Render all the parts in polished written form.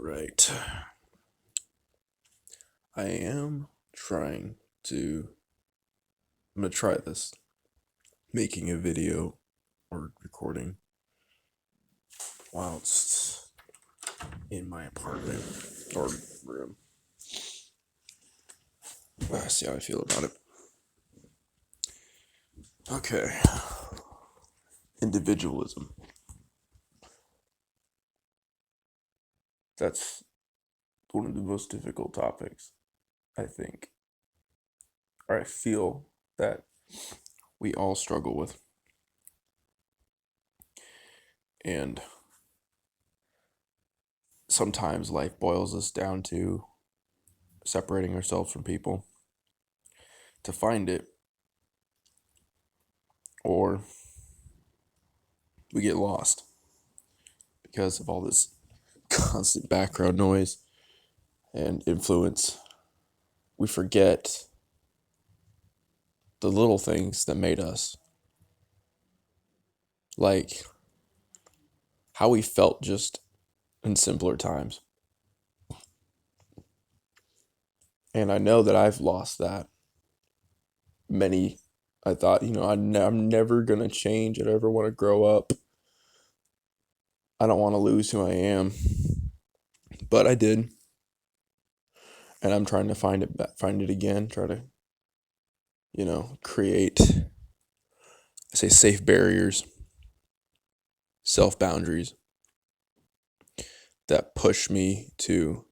right. I am trying to. I'm gonna try this. Making a video or recording whilst in my apartment or room. See how I feel about it. Okay. Individualism. That's one of the most difficult topics, I think, or I feel that we all struggle with. And sometimes life boils us down to separating ourselves from people to find it, or we get lost because of all this constant background noise and influence. We forget the little things that made us, like how we felt just in simpler times. And I know that I've lost that. I thought, I'm never going to change. I never want to grow up. I don't want to lose who I am. But I did. And I'm trying to find it again, try to, create, I say, safe barriers, self boundaries that push me to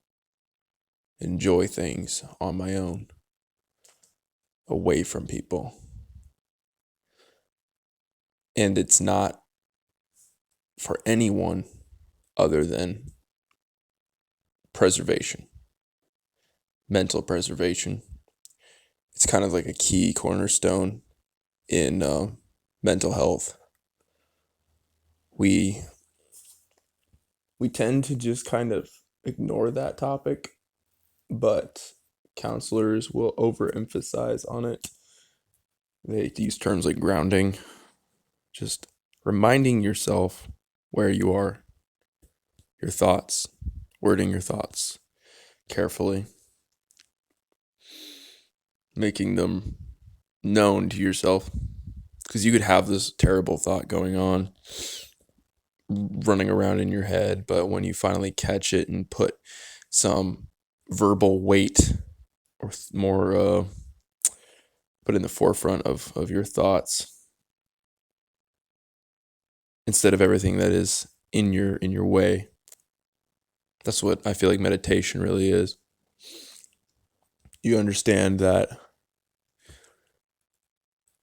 enjoy things on my own, away from people. And it's not for anyone other than preservation, mental preservation. It's kind of like a key cornerstone in mental health. We we tend to just kind of ignore that topic, but counselors will overemphasize on it. They use terms like grounding, just reminding yourself where you are, your thoughts, wording your thoughts carefully, making them known to yourself. Because you could have this terrible thought going on, running around in your head, but when you finally catch it and put some verbal weight or more put in the forefront of your thoughts instead of everything that is in your way. That's what I feel like meditation really is. You understand that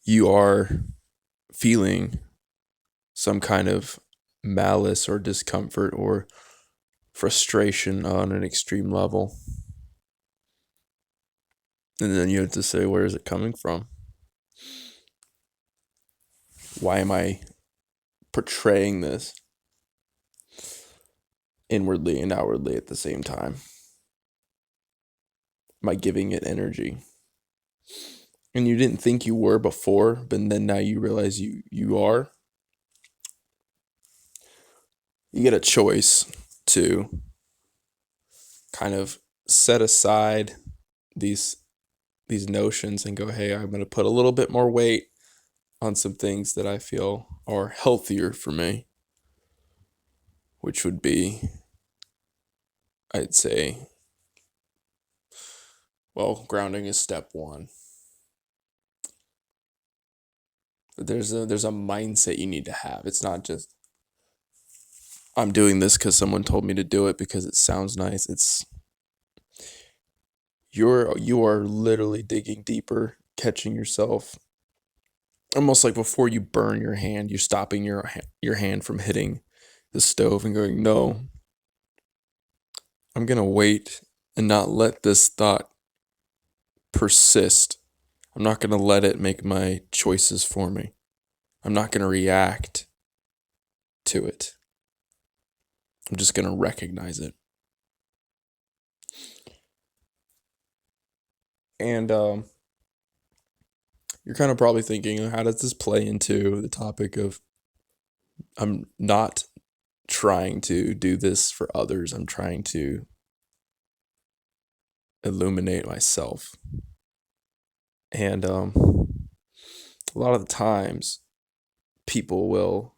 you are feeling some kind of malice or discomfort or frustration on an extreme level. And then you have to say, where is it coming from? Why am I portraying this inwardly and outwardly at the same time? Am I giving it energy? And you didn't think you were before, but then now you realize you are. You get a choice to kind of set aside these notions and go, hey, I'm going to put a little bit more weight on some things that I feel are healthier for me, which would be, I'd say, well, grounding is step one. But there's a mindset you need to have. It's not just I'm doing this because someone told me to do it because it sounds nice. It's you are literally digging deeper, catching yourself. Almost like before you burn your hand, you're stopping your hand from hitting the stove and going, no, I'm going to wait and not let this thought persist. I'm not going to let it make my choices for me. I'm not going to react to it. I'm just going to recognize it. And you're kind of probably thinking, how does this play into the topic of I'm not trying to do this for others. I'm trying to illuminate myself. And a lot of the times, people will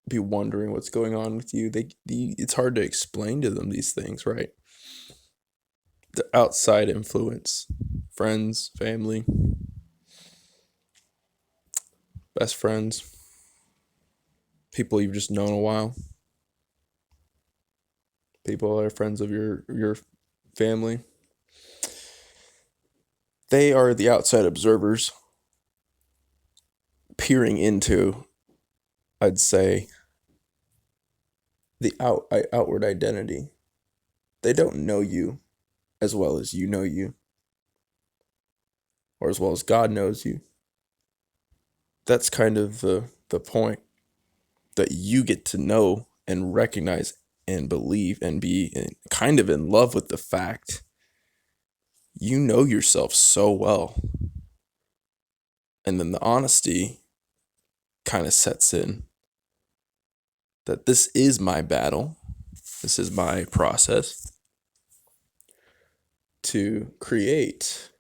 be wondering what's going on with you. It's hard to explain to them these things, right? The outside influence, friends, family, best friends, people you've just known a while, people that are friends of your family. They are the outside observers peering into, I'd say, the outward identity. They don't know you as well as you know you, or as well as God knows you. That's kind of the point, that you get to know and recognize and believe and be kind of in love with the fact you know yourself so well. And then the honesty kind of sets in that this is my battle. This is my process to create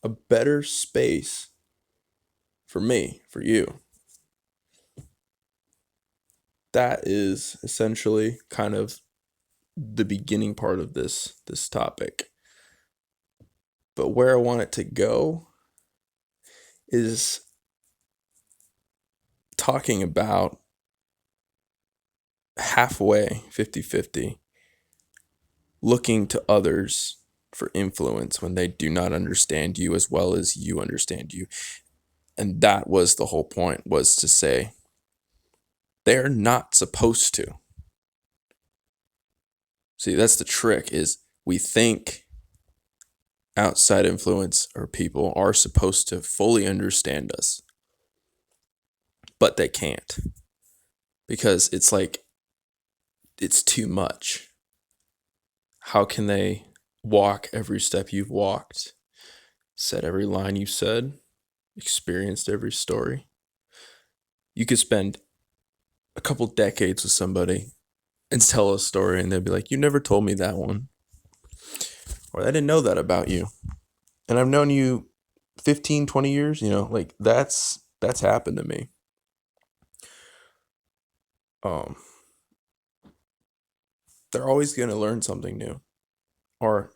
a better space for me, for you. That is essentially kind of the beginning part of this topic. But where I want it to go is talking about halfway 50-50, looking to others for influence when they do not understand you as well as you understand you. And that was the whole point, was to say they're not supposed to. See, that's the trick, is we think outside influence or people are supposed to fully understand us, but they can't, because it's like, it's too much. How can they walk every step you've walked, said every line you said, experienced every story? You could spend a couple decades with somebody and tell a story, and they'll be like, you never told me that one. Or I didn't know that about you. And I've known you 15, 20 years, like that's happened to me. Um, they're always going to learn something new, or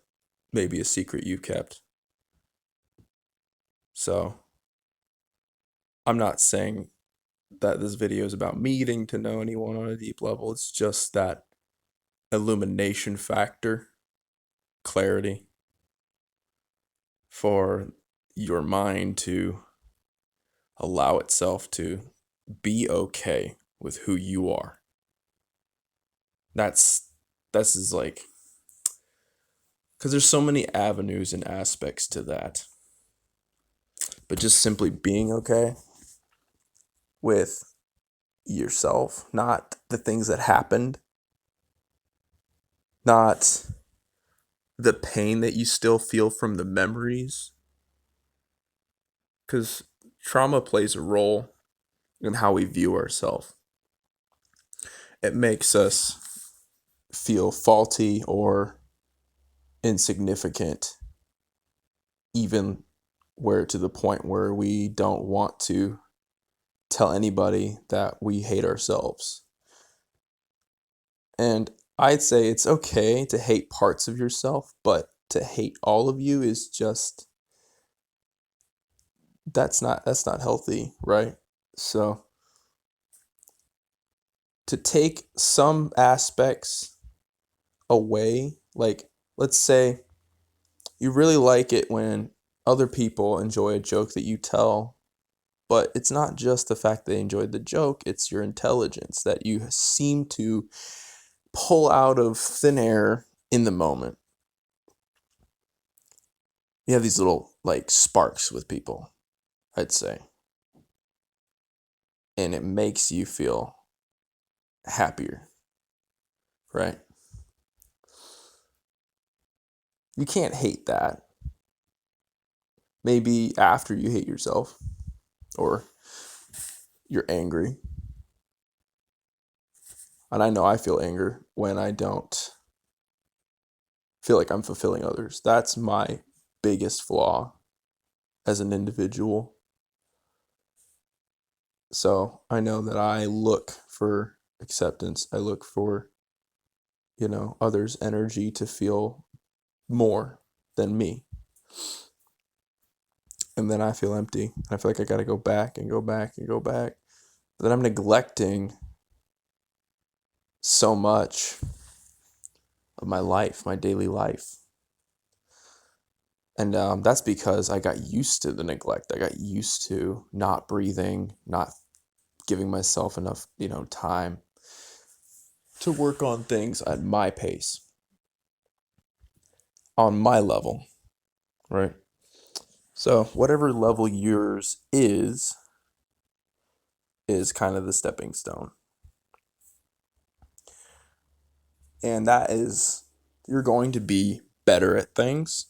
maybe a secret you kept. So I'm not saying that this video is about me getting to know anyone on a deep level. It's just that illumination factor, clarity, for your mind to allow itself to be okay with who you are. This is like, because there's so many avenues and aspects to that. But just simply being okay with yourself, not the things that happened, not the pain that you still feel from the memories. Because trauma plays a role in how we view ourselves. It makes us feel faulty or insignificant, even where to the point where we don't want to tell anybody that we hate ourselves. And I'd say it's okay to hate parts of yourself, but to hate all of you is just, that's not healthy, right? So to take some aspects away, like let's say you really like it when other people enjoy a joke that you tell, but it's not just the fact they enjoyed the joke, it's your intelligence that you seem to pull out of thin air in the moment. You have these little like sparks with people, I'd say. And it makes you feel happier, right? You can't hate that. Maybe after you hate yourself or you're angry. And I know I feel anger when I don't feel like I'm fulfilling others. That's my biggest flaw as an individual. So I know that I look for acceptance. I look for, others' energy to feel more than me. And then I feel empty. I feel like I got to go back and go back and go back. But then I'm neglecting so much of my life, my daily life. And that's because I got used to the neglect. I got used to not breathing, not giving myself enough, time to work on things at my pace, on my level, right? So whatever level yours is kind of the stepping stone. And that is, you're going to be better at things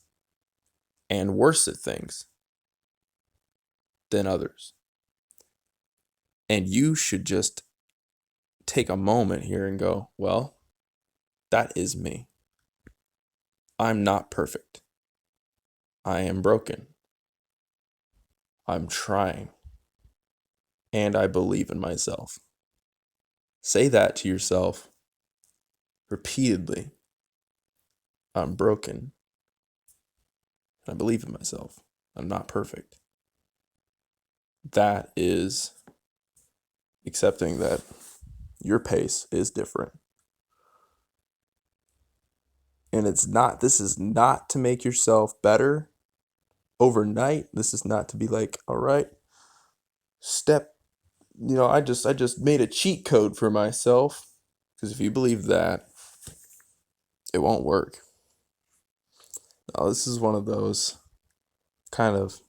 and worse at things than others. And you should just take a moment here and go, well, that is me. I'm not perfect. I am broken. I'm trying. And I believe in myself. Say that to yourself repeatedly. I'm broken. I believe in myself. I'm not perfect. That is accepting that your pace is different. And this is not to make yourself better overnight. This is not to be like, all right, I just made a cheat code for myself. Because if you believe that, it won't work. Now, this is one of those kind of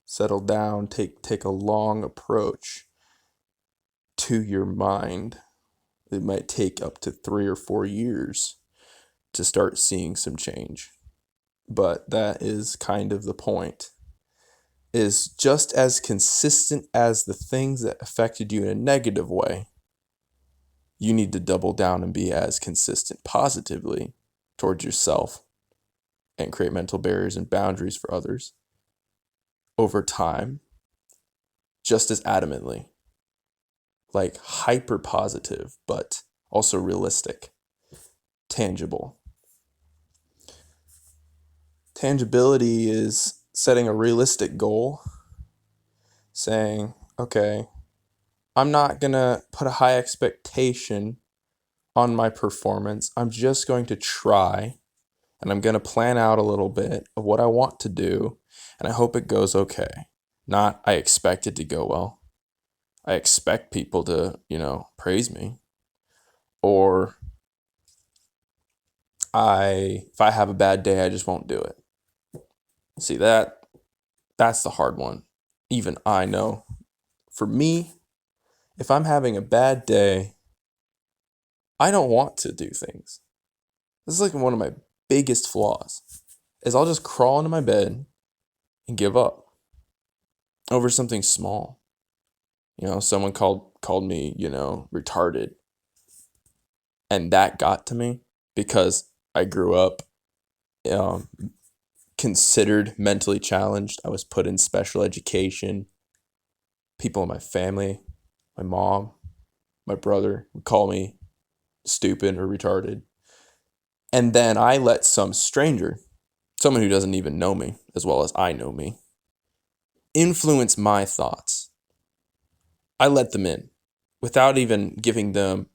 settle down, take a long approach to your mind. It might take up to 3 or 4 years to start seeing some change. But that is kind of the point. Is just as consistent as the things that affected you in a negative way, you need to double down and be as consistent positively towards yourself and create mental barriers and boundaries for others over time, just as adamantly. Like hyper positive, but also realistic, tangible. Tangibility is setting a realistic goal, saying, okay, I'm not going to put a high expectation on my performance. I'm just going to try, and I'm going to plan out a little bit of what I want to do, and I hope it goes okay. Not, I expect it to go well. I expect people to, praise me. Or if I have a bad day, I just won't do it. See, that's the hard one. Even I know. For me, if I'm having a bad day, I don't want to do things. This is like one of my biggest flaws. Is I'll just crawl into my bed and give up over something small. Someone called me, retarded. And that got to me because I grew up considered mentally challenged. I was put in special education. People in my family, my mom, my brother would call me stupid or retarded. And then I let some stranger, someone who doesn't even know me as well as I know me, influence my thoughts. I let them in without even giving them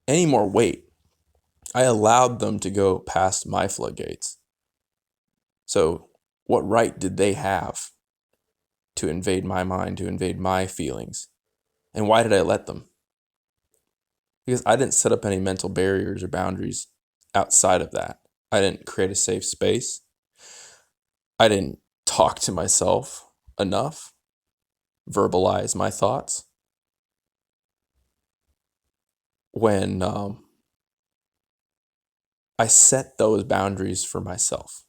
any more weight. I allowed them to go past my floodgates. So what right did they have to invade my mind, to invade my feelings? And why did I let them? Because I didn't set up any mental barriers or boundaries outside of that. I didn't create a safe space. I didn't talk to myself enough, verbalize my thoughts. When I set those boundaries for myself,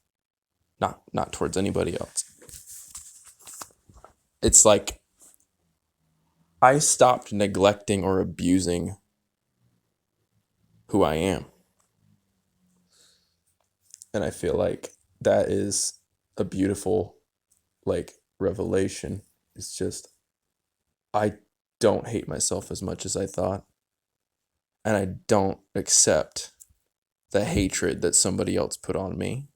not towards anybody else. It's like I stopped neglecting or abusing who I am. And I feel like that is a beautiful like revelation. It's just I don't hate myself as much as I thought, and I don't accept the hatred that somebody else put on me.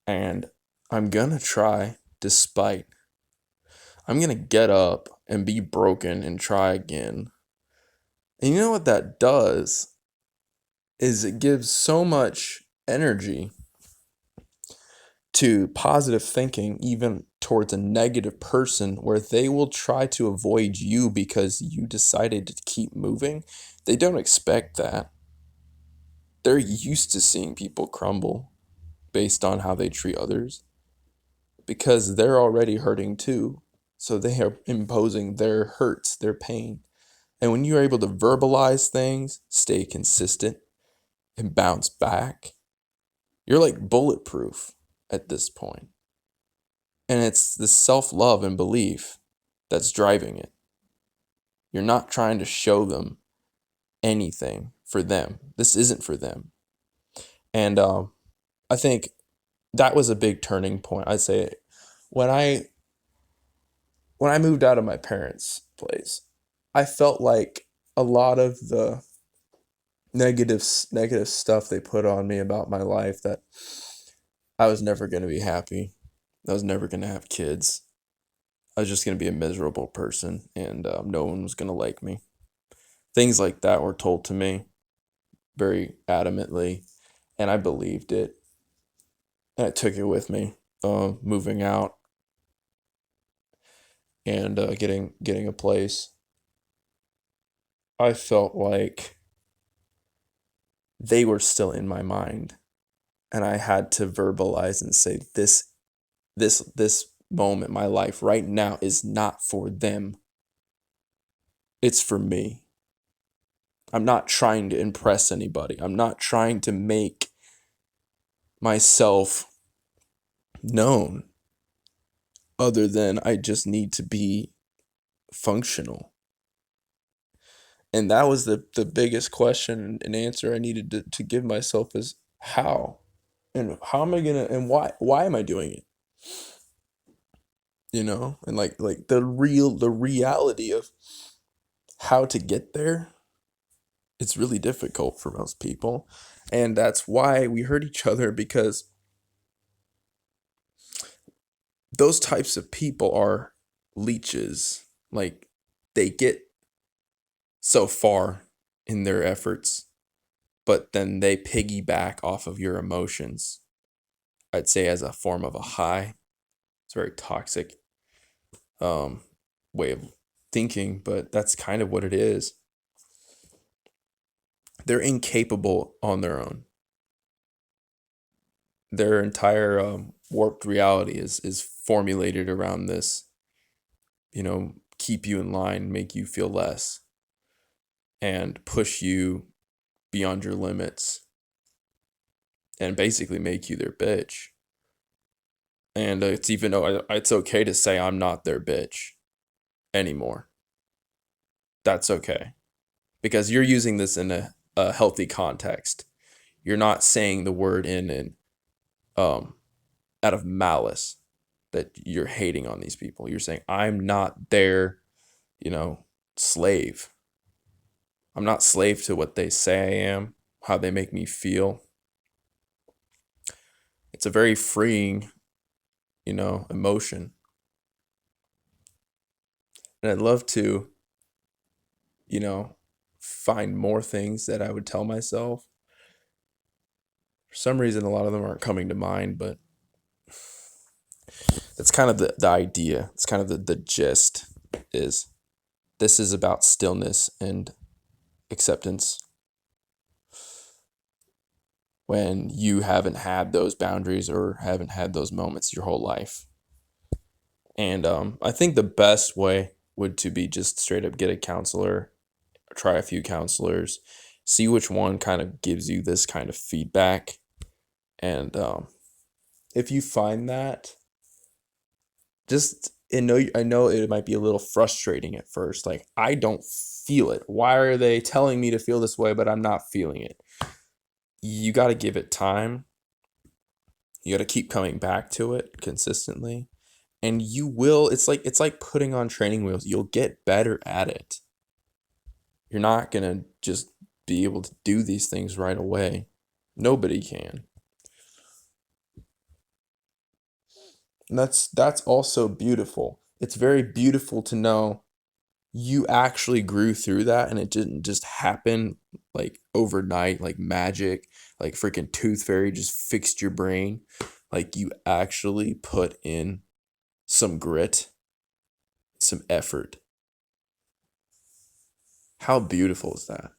And I'm gonna try despite. I'm gonna get up and be broken and try again. And you know what that does is it gives so much energy to positive thinking, even towards a negative person, where they will try to avoid you because you decided to keep moving. They don't expect that. They're used to seeing people crumble based on how they treat others because they're already hurting too. So they are imposing their hurts, their pain. And when you're able to verbalize things, stay consistent, and bounce back, you're like bulletproof at this point. And it's the self love and belief that's driving it. You're not trying to show them anything for them. This isn't for them. And I think that was a big turning point. I'd say when I moved out of my parents' place, I felt like a lot of the negative stuff they put on me about my life, that I was never going to be happy. I was never going to have kids. I was just going to be a miserable person, and no one was going to like me. Things like that were told to me very adamantly, and I believed it. And I took it with me, moving out and getting a place. I felt like they were still in my mind, and I had to verbalize and say this moment, my life right now, is not for them. It's for me. I'm not trying to impress anybody. I'm not trying to make myself known, other than I just need to be functional. And that was the biggest question and answer I needed to give myself is how? And how am I gonna, and why am I doing it? And like the reality of how to get there, it's really difficult for most people. And that's why we hurt each other, because those types of people are leeches. Like, they get so far in their efforts, but then they piggyback off of your emotions. I'd say as a form of a high. It's a very toxic um, way of thinking, but that's kind of what it is. They're incapable on their own. Their entire warped reality is formulated around this, keep you in line, make you feel less, and push you beyond your limits, and basically make you their bitch. And it's okay to say I'm not their bitch anymore. That's okay, because you're using this in a healthy context. You're not saying the word in um out of malice, that you're hating on these people. You're saying I'm not their, you know, slave. I'm not slave to what they say I am, how they make me feel. It's a very freeing, emotion. And I'd love to, you know, find more things that I would tell myself. For some reason, a lot of them aren't coming to mind, but that's kind of the idea. It's kind of the gist is this is about stillness and acceptance when you haven't had those boundaries or haven't had those moments your whole life. And I think the best way would to be just straight up get a counselor, try a few counselors, see which one kind of gives you this kind of feedback. And if you find that, just I know it might be a little frustrating at first. Like, I don't feel it. Why are they telling me to feel this way, but I'm not feeling it? you got to give it time. You got to keep coming back to it consistently. And you will, it's like putting on training wheels. You'll get better at it. You're not going to just be able to do these things right away. Nobody can. And that's also beautiful. It's very beautiful to know you actually grew through that and it didn't just happen like overnight, like magic, like freaking Tooth Fairy just fixed your brain. Like you actually put in some grit, some effort. How beautiful is that?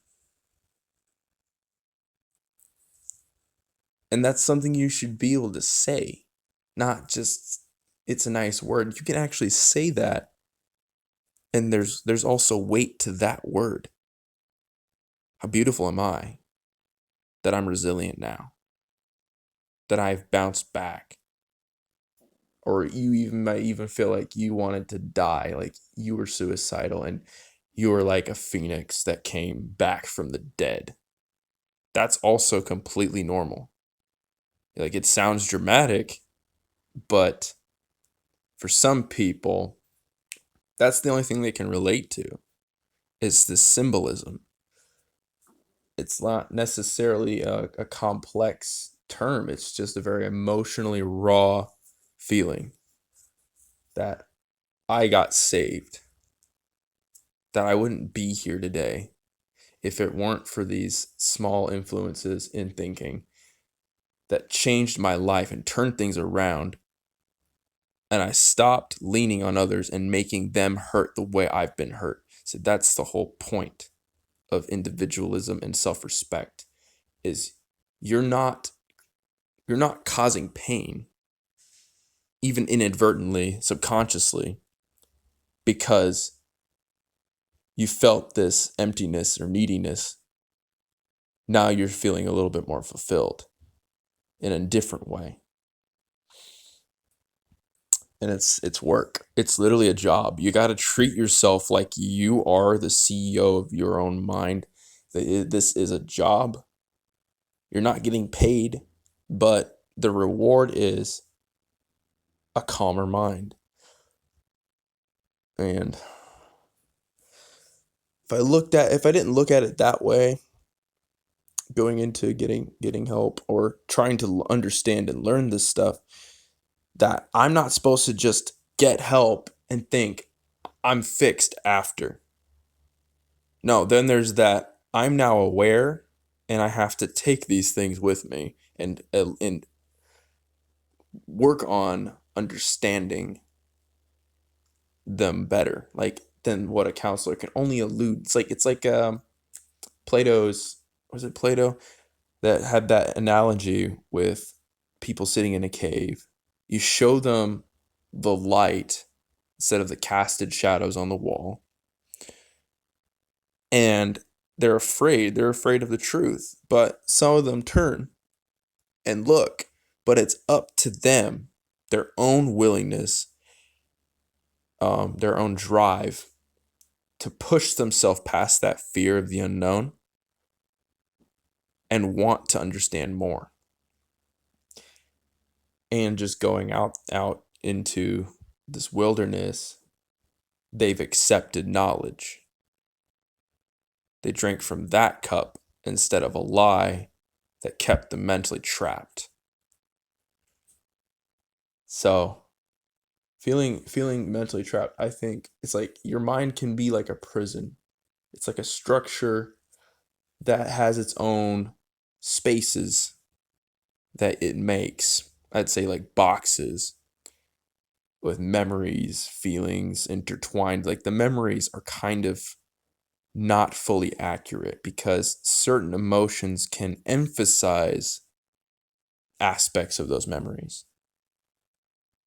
And that's something you should be able to say, not just it's a nice word. You can actually say that, and there's also weight to that word. How beautiful am I that I'm resilient now, that I've bounced back. Or you even might even feel like you wanted to die, like you were suicidal and you were like a phoenix that came back from the dead. That's also completely normal. Like it sounds dramatic, but for some people, that's the only thing they can relate to. It's the symbolism. It's not necessarily a complex term. It's just a very emotionally raw feeling that I got saved, that I wouldn't be here today if it weren't for these small influences in thinking that changed my life and turned things around. And I stopped leaning on others and making them hurt the way I've been hurt. So that's the whole point of individualism and self-respect is you're not you're not causing pain, even inadvertently, subconsciously, because you felt this emptiness or neediness. Now you're feeling a little bit more fulfilled in a different way. And it's work. It's literally a job. You got to treat yourself like you are the CEO of your own mind. This is a job. You're not getting paid, but the reward is a calmer mind. And if I didn't look at it that way, going into getting help or trying to understand and learn this stuff, that I'm not supposed to just get help and think I'm fixed after. No, then there's that I'm now aware and I have to take these things with me and work on understanding them better. Like than what a counselor can only allude. It's like Plato's was it Plato that had that analogy with people sitting in a cave. You show them the light instead of the casted shadows on the wall. And they're afraid. They're afraid of the truth. But some of them turn and look. But it's up to them, their own willingness, their own drive to push themselves past that fear of the unknown and want to understand more. And just going out into this wilderness, they've accepted knowledge. They drank from that cup instead of a lie that kept them mentally trapped. So, feeling mentally trapped, I think it's like your mind can be like a prison. It's like a structure that has its own spaces that it makes. I'd say like boxes with memories, feelings intertwined. Like the memories are kind of not fully accurate because certain emotions can emphasize aspects of those memories.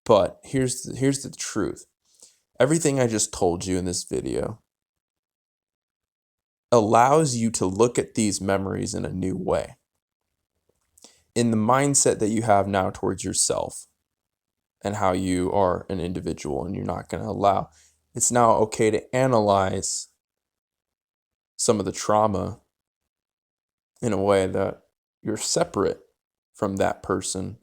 But here's the truth. Everything I just told you in this video allows you to look at these memories in a new way. In the mindset that you have now towards yourself and how you are an individual and you're not going to allow, it's now okay to analyze some of the trauma in a way that you're separate from that person.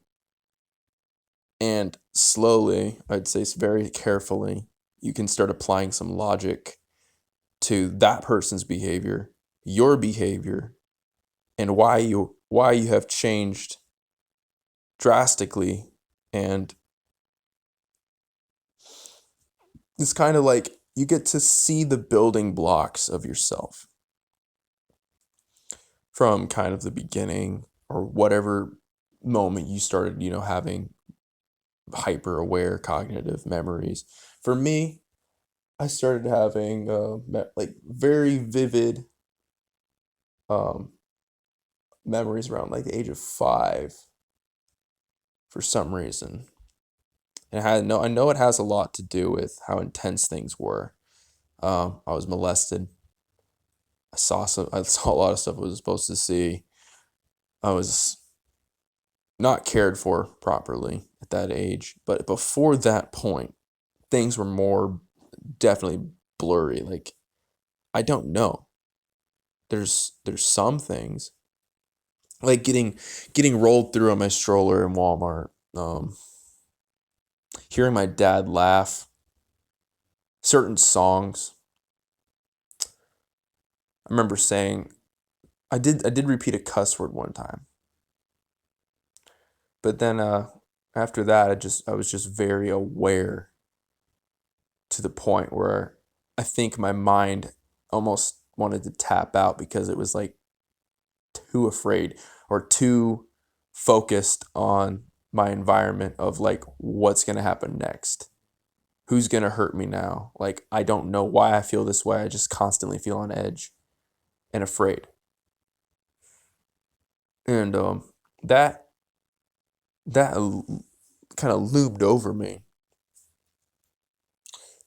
And slowly, I'd say very carefully, you can start applying some logic to that person's behavior, your behavior, and why you have changed drastically. And it's kind of like you get to see the building blocks of yourself from kind of the beginning or whatever moment you started, having hyper aware cognitive memories. For me, I started having like very vivid um, memories around like the age of 5 for some reason. And I know it has a lot to do with how intense things were. I was molested. I saw a lot of stuff I was supposed to see. I was not cared for properly at that age. But before that point, things were more definitely blurry. Like I don't know. There's some things like getting rolled through on my stroller in Walmart. Hearing my dad laugh, certain songs. I remember saying I did repeat a cuss word one time. But then after that I was just very aware to the point where I think my mind almost wanted to tap out because it was like too afraid or too focused on my environment of like what's going to happen next. Who's going to hurt me now? Like I don't know why I feel this way. I just constantly feel on edge and afraid. And that that kind of loomed over me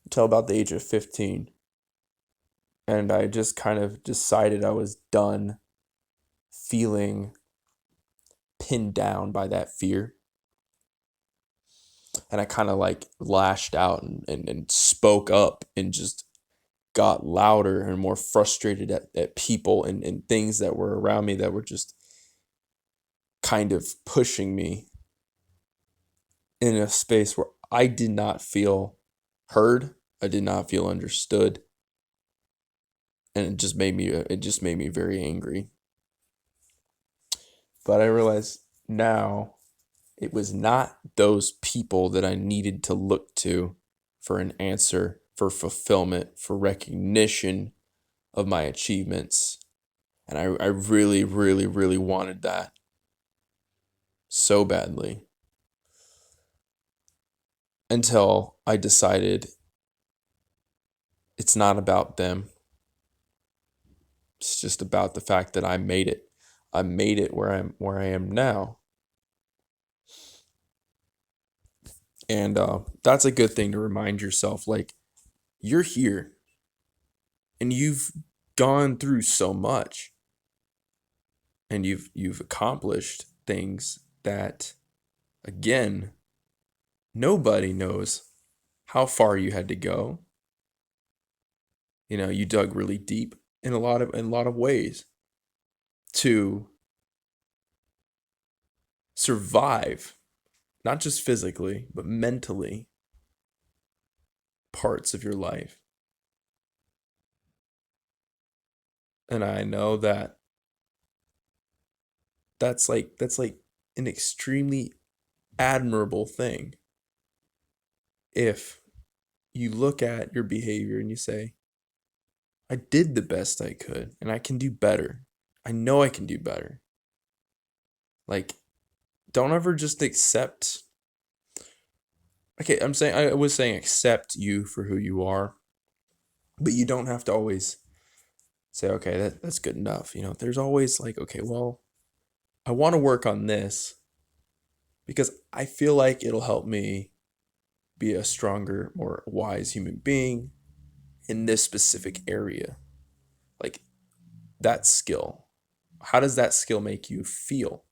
until about the age of 15. And I just kind of decided I was done feeling pinned down by that fear. And I kind of like lashed out and spoke up and just got louder and more frustrated at people and things that were around me that were just kind of pushing me in a space where I did not feel heard. I did not feel understood. And it just made me very angry. But I realized now it was not those people that I needed to look to for an answer, for fulfillment, for recognition of my achievements. And I really, really, really wanted that so badly until I decided it's not about them. It's just about the fact that I made it. I made it where I am now. And that's a good thing to remind yourself. Like you're here, and you've gone through so much, and you've accomplished things that, again, nobody knows how far you had to go. You dug really deep in a lot of ways to survive, not just physically, but mentally, parts of your life. And I know that that's like an extremely admirable thing if you look at your behavior and you say, I did the best I could and I can do better. I know I can do better. Like, don't ever just accept. Okay, I was saying accept you for who you are, but you don't have to always say, okay, that's good enough. There's always like, okay, well, I want to work on this because I feel like it'll help me be a stronger, more wise human being in this specific area. Like that skill. How does that skill make you feel?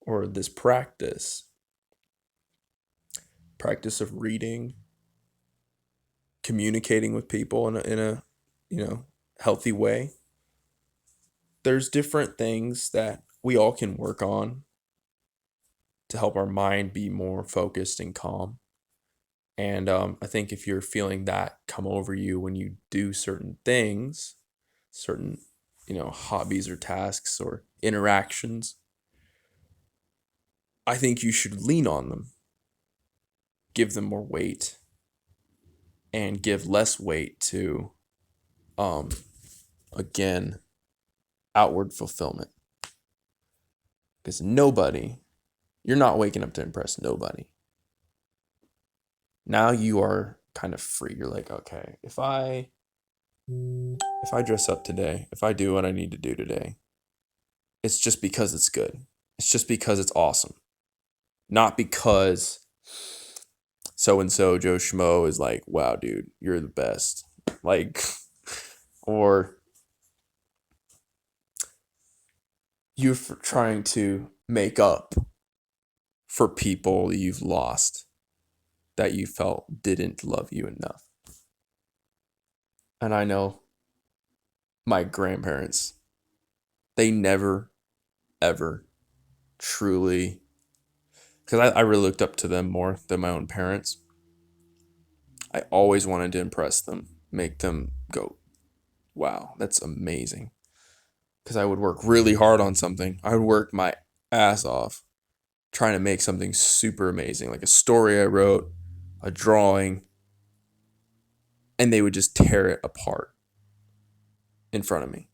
Or this practice of reading, communicating with people in a healthy way. There's different things that we all can work on to help our mind be more focused and calm. And I think if you're feeling that come over you when you do certain things, certain, hobbies or tasks or interactions, I think you should lean on them, give them more weight, and give less weight to, um, again, outward fulfillment. Because you're not waking up to impress nobody. Now you are kind of free. You're like, okay, if I dress up today, if I do what I need to do today, it's just because it's good. It's just because it's awesome. Not because so and so Joe Schmo is like, wow, dude, you're the best. Like, or you're trying to make up for people you've lost that you felt didn't love you enough. And I know my grandparents, they never, ever truly, because I really looked up to them more than my own parents. I always wanted to impress them, make them go, wow, that's amazing. Because I would work really hard on something. I would work my ass off trying to make something super amazing, like a story I wrote, a drawing, and they would just tear it apart in front of me.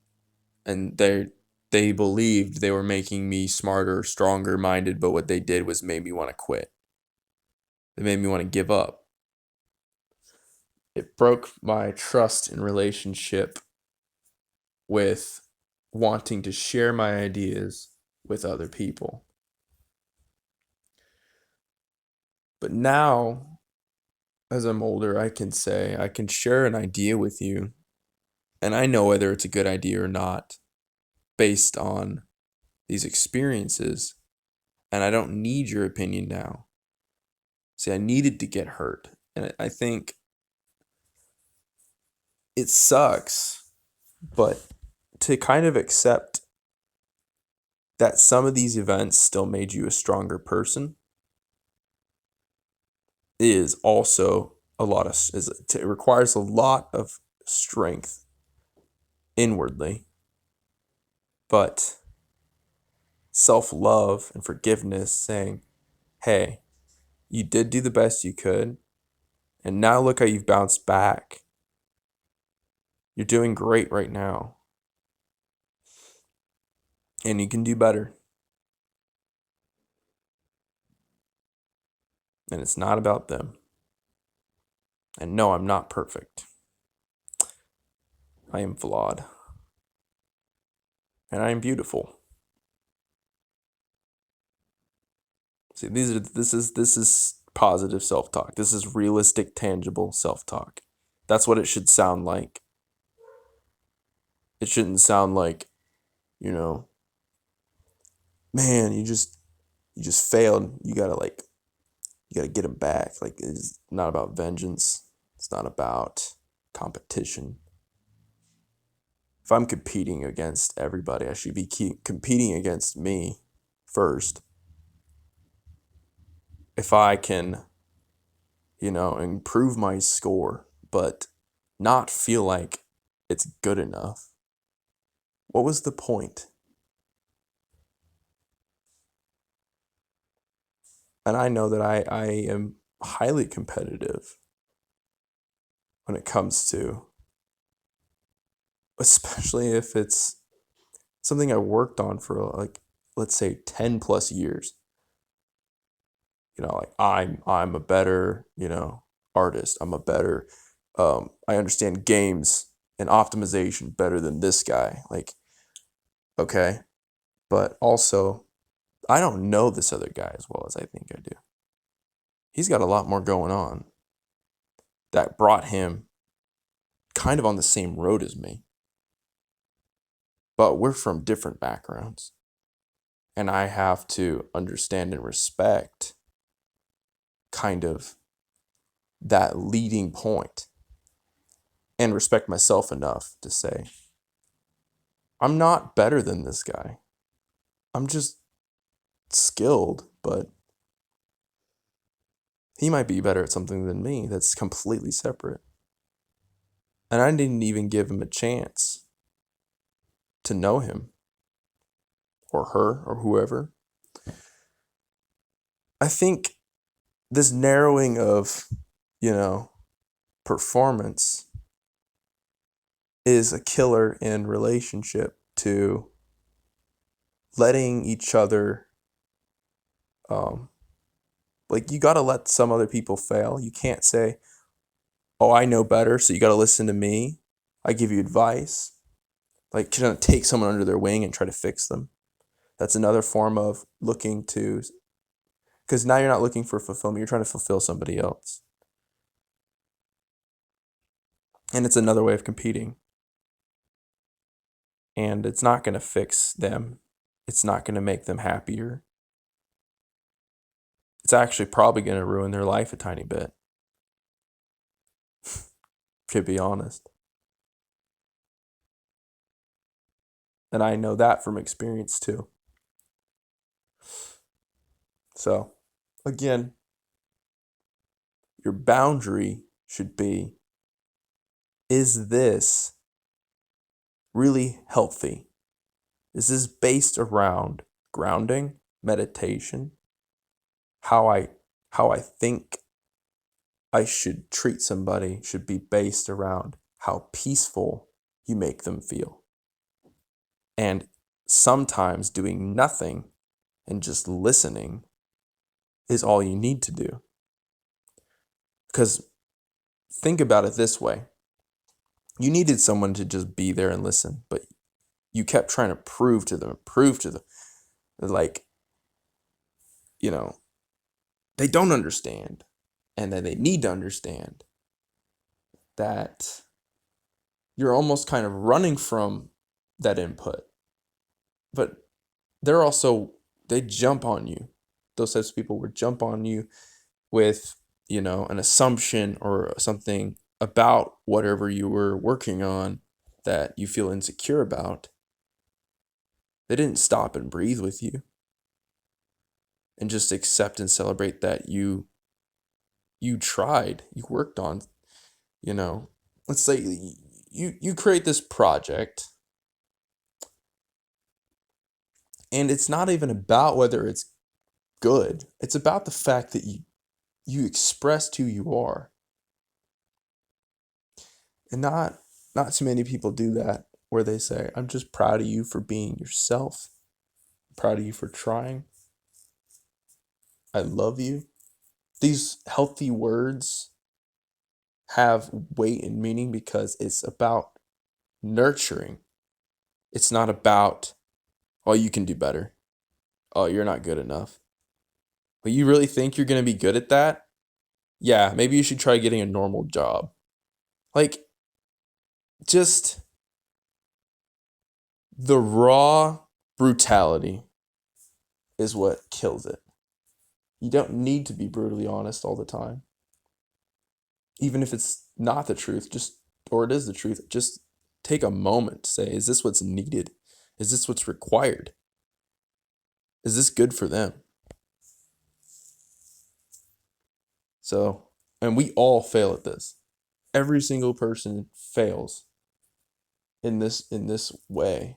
And they believed they were making me smarter, stronger minded, but what they did was made me want to quit. They made me want to give up. It broke my trust in relationship with wanting to share my ideas with other people. But now, as I'm older, I can say I can share an idea with you, and I know whether it's a good idea or not based on these experiences, and I don't need your opinion now. See, I needed to get hurt, and I think it sucks, but to kind of accept that some of these events still made you a stronger person is also it requires a lot of strength inwardly, but self-love and forgiveness, saying, hey, you did do the best you could, and now look how you've bounced back. You're doing great right now, and you can do better. And it's not about them. And no, I'm not perfect. I am flawed. And I am beautiful. See, this is positive self-talk. This is realistic, tangible self-talk. That's what it should sound like. It shouldn't sound like, you know, man, you just failed. You gotta get him back. Like, it's not about vengeance. It's not about competition. If I'm competing against everybody, I should be competing against me first. If I can, improve my score, but not feel like it's good enough, what was the point? And I know that I am highly competitive when it comes to, especially if it's something I worked on for, like, let's say 10 plus years. Like, I'm a better, artist. I'm a better, I understand games and optimization better than this guy. Like, okay. But also, I don't know this other guy as well as I think I do. He's got a lot more going on that brought him kind of on the same road as me. But we're from different backgrounds. And I have to understand and respect kind of that leading point and respect myself enough to say, I'm not better than this guy. I'm just skilled, but he might be better at something than me that's completely separate. And I didn't even give him a chance to know him or her or whoever. I think this narrowing of, you know, performance is a killer in relationship to letting each other, um, like, you got to let some other people fail. You can't say, oh, I know better, so you got to listen to me. I give you advice. Like, trying to take someone under their wing and try to fix them. That's another form of looking to, because now you're not looking for fulfillment, you're trying to fulfill somebody else. And it's another way of competing. And it's not going to fix them, it's not going to make them happier. It's actually probably going to ruin their life a tiny bit, to be honest. And I know that from experience too. So, again, your boundary should be, is this really healthy? Is this based around grounding, meditation, how I think I should treat somebody should be based around how peaceful you make them feel. And sometimes doing nothing and just listening is all you need to do. Because think about it this way. You needed someone to just be there and listen, but you kept trying to prove to them, like, you know, they don't understand. And then they need to understand that you're almost kind of running from that input. But they jump on you. Those types of people would jump on you with, an assumption or something about whatever you were working on that you feel insecure about. They didn't stop and breathe with you and just accept and celebrate that you tried, you worked on, let's say you create this project, and it's not even about whether it's good. It's about the fact that you expressed who you are. And not too many people do that, where they say, I'm just proud of you for being yourself. I'm proud of you for trying. I love you. These healthy words have weight and meaning because it's about nurturing. It's not about, oh, you can do better. Oh, you're not good enough. But you really think you're going to be good at that? Yeah, maybe you should try getting a normal job. Like, just the raw brutality is what kills it. You don't need to be brutally honest all the time. Even if it's not the truth, or it is the truth, just take a moment to say, is this what's needed? Is this what's required? Is this good for them? So, and we all fail at this. Every single person fails in this way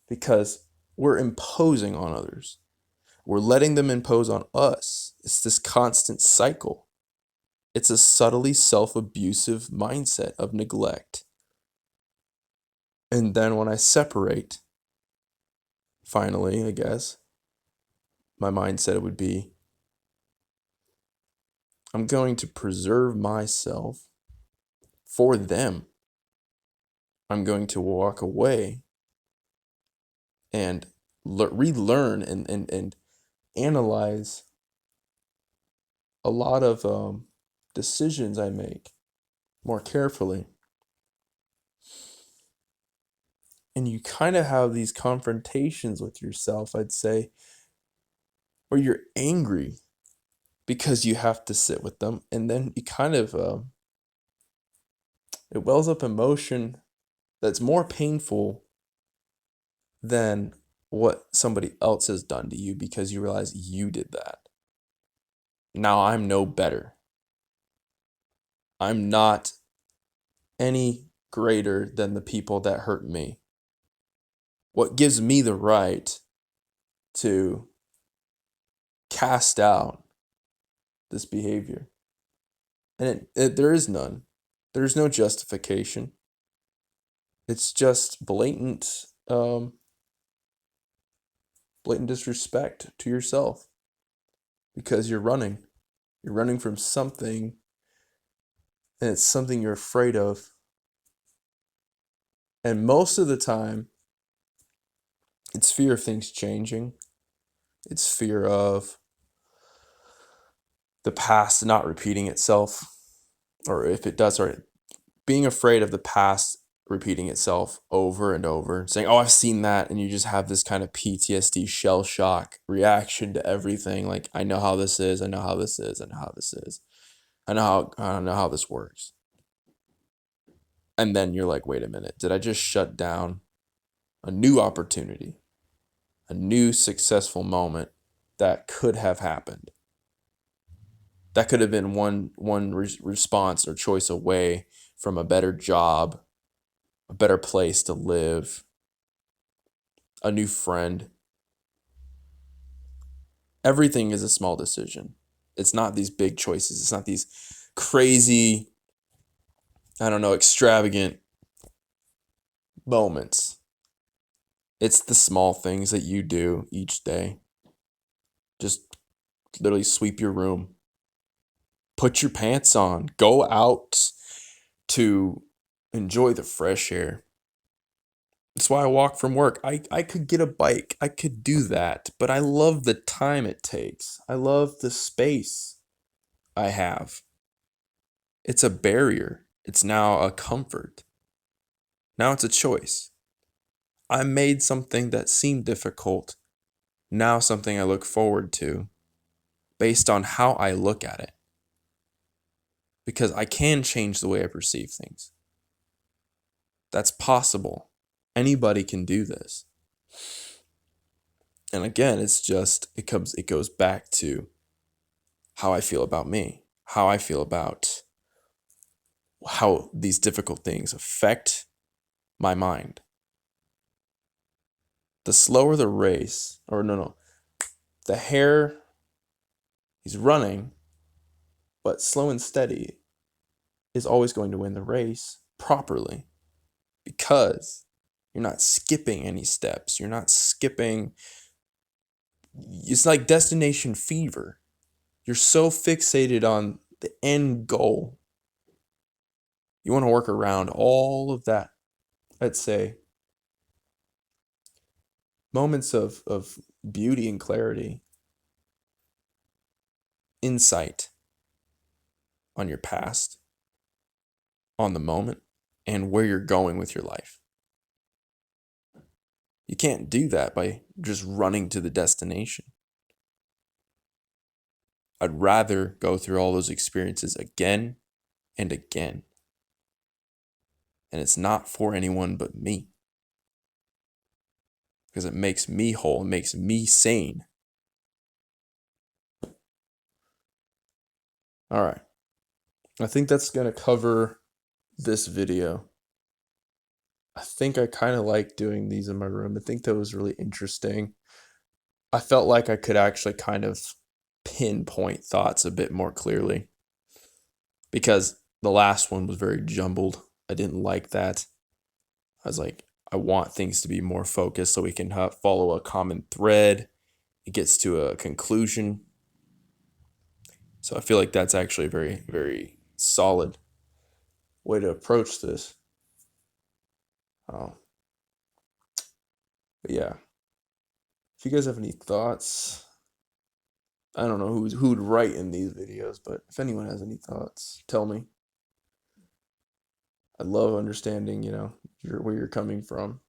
because we're imposing on others. We're letting them impose on us. It's this constant cycle. It's a subtly self-abusive mindset of neglect. And then when I separate, finally, I guess, my mindset would be, I'm going to preserve myself for them. I'm going to walk away and relearn and analyze a lot of decisions I make more carefully. And you kind of have these confrontations with yourself, I'd say, where you're angry because you have to sit with them. And then you kind of, it wells up emotion that's more painful than what somebody else has done to you because you realize you did that. Now I'm no better. I'm not any greater than the people that hurt me. What gives me the right to cast out this behavior? And there is none. There's no justification. It's just blatant disrespect to yourself because you're running. You're running from something, and it's something you're afraid of. And most of the time, it's fear of things changing. It's fear of the past not repeating itself, or if it does, or being afraid of the past repeating itself over and over, saying, "Oh, I've seen that," and you just have this kind of PTSD shell shock reaction to everything. Like, I know how this is. I know how this is. I know how this is. I don't know how this works. And then you're like, wait a minute, did I just shut down a new opportunity, a new successful moment that could have happened? That could have been one response or choice away from a better job, a better place to live, a new friend. Everything is a small decision. It's not these big choices. It's not these crazy, I don't know, extravagant moments. It's the small things that you do each day. Just literally sweep your room, put your pants on, go out to enjoy the fresh air. That's why I walk from work. I could get a bike. I could do that, but I love the time it takes. I love the space I have. It's a barrier. It's now a comfort. Now it's a choice. I made something that seemed difficult, now something I look forward to based on how I look at it. Because I can change the way I perceive things. That's possible. Anybody can do this. And again, it goes back to how I feel about me, how I feel about how these difficult things affect my mind. The slower the race, or no, the hare, he's running, but slow and steady is always going to win the race properly because you're not skipping any steps. You're not skipping. It's like destination fever. You're so fixated on the end goal. You want to work around all of that, let's say, moments of beauty and clarity, insight on your past, on the moment, and where you're going with your life. You can't do that by just running to the destination. I'd rather go through all those experiences again and again. And it's not for anyone but me. Because it makes me whole, it makes me sane. All right. I think that's going to cover this video. I think I kind of like doing these in my room. I think that was really interesting. I felt like I could actually kind of pinpoint thoughts a bit more clearly because the last one was very jumbled. I didn't like that. I was like, I want things to be more focused so we can follow a common thread. It gets to a conclusion. So I feel like that's actually a very, very solid way to approach this. Oh, but yeah. If you guys have any thoughts, I don't know who would write in these videos, but if anyone has any thoughts, tell me. I love understanding, where you're coming from.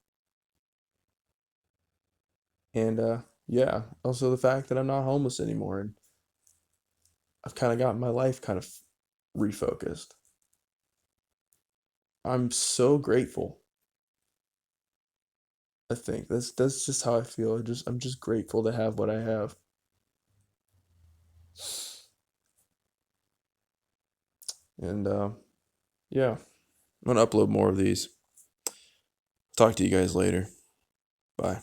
And yeah, also the fact that I'm not homeless anymore and I've kind of gotten my life kind of refocused. I'm so grateful. I think that's just how I feel. I'm just grateful to have what I have. And yeah, I'm gonna upload more of these. Talk to you guys later. Bye.